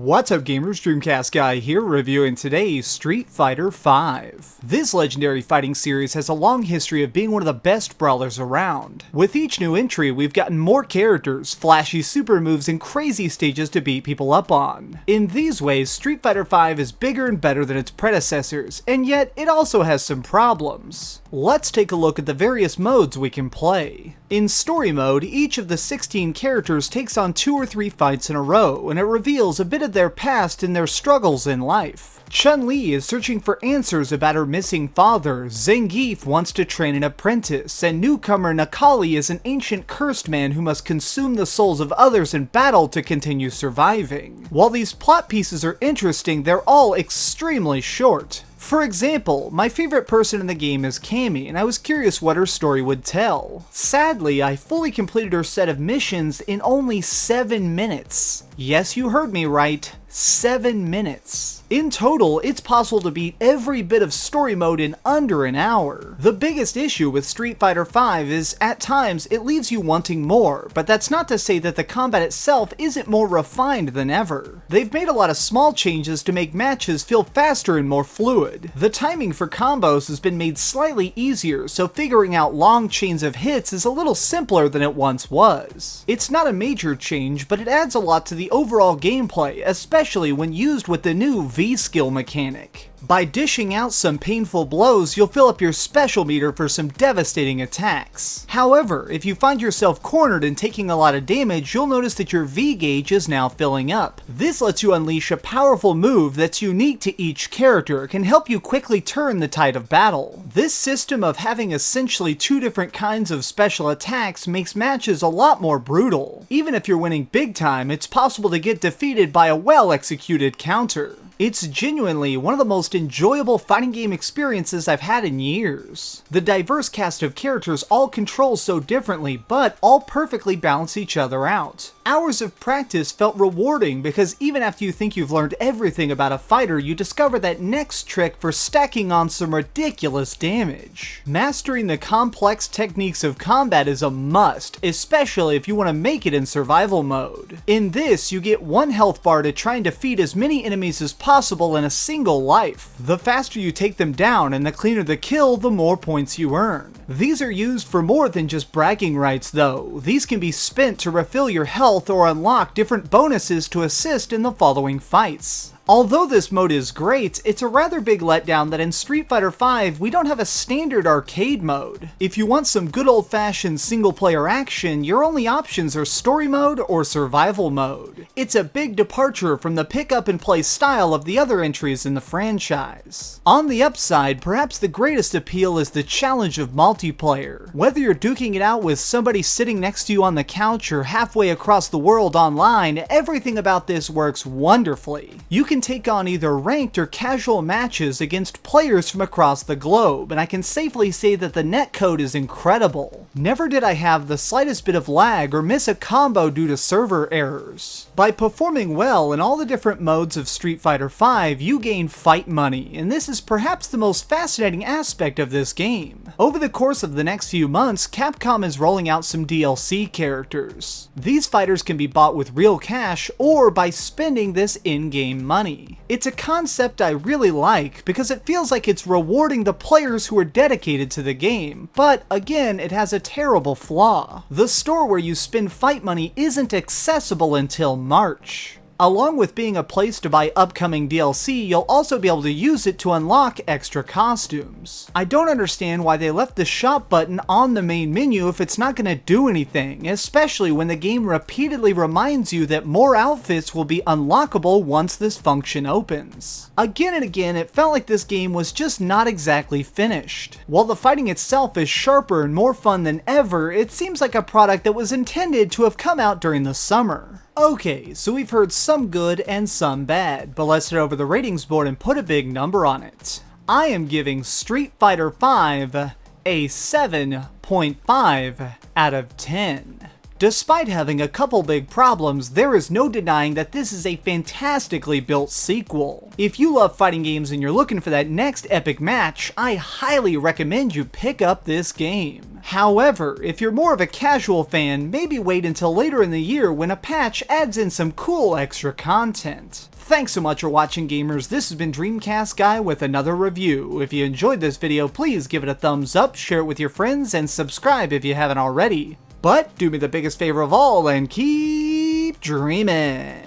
What's up gamers, DreamcastGuy here, reviewing today's Street Fighter V. This legendary fighting series has a long history of being one of the best brawlers around. With each new entry, we've gotten more characters, flashy super moves, and crazy stages to beat people up on. In these ways, Street Fighter V is bigger and better than its predecessors, and yet it also has some problems. Let's take a look at the various modes we can play. In Story Mode, each of the 16 characters takes on 2 or 3 fights in a row, and it reveals a bit of their past and their struggles in life. Chun-li is searching for answers about her missing father, Zangief wants to train an apprentice, and newcomer Nakali is an ancient cursed man who must consume the souls of others in battle to continue surviving. While these plot pieces are interesting, they're all extremely short. For example, my favorite person in the game is Cammy, and I was curious what her story would tell. Sadly, I fully completed her set of missions in only 7 minutes. Yes, you heard me right. 7 minutes. In total, it's possible to beat every bit of story mode in under an hour. The biggest issue with Street Fighter V is, at times, it leaves you wanting more, but that's not to say that the combat itself isn't more refined than ever. They've made a lot of small changes to make matches feel faster and more fluid. The timing for combos has been made slightly easier, so figuring out long chains of hits is a little simpler than it once was. It's not a major change, but it adds a lot to the overall gameplay, especially when used with the new V-skill mechanic. By dishing out some painful blows, you'll fill up your special meter for some devastating attacks. However, if you find yourself cornered and taking a lot of damage, you'll notice that your V gauge is now filling up. This lets you unleash a powerful move that's unique to each character, can help you quickly turn the tide of battle. This system of having essentially 2 different kinds of special attacks makes matches a lot more brutal. Even if you're winning big time, it's possible to get defeated by a well-executed counter. It's genuinely one of the most enjoyable fighting game experiences I've had in years. The diverse cast of characters all control so differently, but all perfectly balance each other out. Hours of practice felt rewarding because even after you think you've learned everything about a fighter, you discover that next trick for stacking on some ridiculous damage. Mastering the complex techniques of combat is a must, especially if you want to make it in survival mode. In this, you get 1 health bar to try and defeat as many enemies as possible in a single life. The faster you take them down and the cleaner the kill, the more points you earn. These are used for more than just bragging rights though. These can be spent to refill your health or unlock different bonuses to assist in the following fights. Although this mode is great, it's a rather big letdown that in Street Fighter V we don't have a standard arcade mode. If you want some good old-fashioned single-player action, your only options are story mode or survival mode. It's a big departure from the pick-up-and-play style of the other entries in the franchise. On the upside, perhaps the greatest appeal is the challenge of multiplayer. Whether you're duking it out with somebody sitting next to you on the couch or halfway across the world online, everything about this works wonderfully. You can take on either ranked or casual matches against players from across the globe, and I can safely say that the netcode is incredible. Never did I have the slightest bit of lag or miss a combo due to server errors. By performing well in all the different modes of Street Fighter V, you gain fight money, and this is perhaps the most fascinating aspect of this game. Over the course of the next few months, Capcom is rolling out some DLC characters. These fighters can be bought with real cash or by spending this in-game money. It's a concept I really like because it feels like it's rewarding the players who are dedicated to the game, but again, it has a terrible flaw. The store where you spend fight money isn't accessible until March. Along with being a place to buy upcoming DLC, you'll also be able to use it to unlock extra costumes. I don't understand why they left the shop button on the main menu if it's not going to do anything, especially when the game repeatedly reminds you that more outfits will be unlockable once this function opens. Again and again, it felt like this game was just not exactly finished. While the fighting itself is sharper and more fun than ever, it seems like a product that was intended to have come out during the summer. Okay, so we've heard some good and some bad, but let's head over the ratings board and put a big number on it. I am giving Street Fighter V a 7.5 out of 10. Despite having a couple big problems, there is no denying that this is a fantastically built sequel. If you love fighting games and you're looking for that next epic match, I highly recommend you pick up this game. However, if you're more of a casual fan, maybe wait until later in the year when a patch adds in some cool extra content. Thanks so much for watching, gamers. This has been DreamcastGuy with another review. If you enjoyed this video, please give it a thumbs up, share it with your friends, and subscribe if you haven't already. But do me the biggest favor of all and keep dreaming.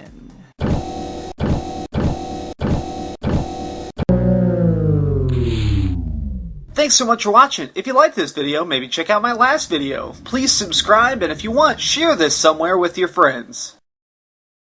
Thanks so much for watching. If you liked this video, maybe check out my last video. Please subscribe, and if you want, share this somewhere with your friends.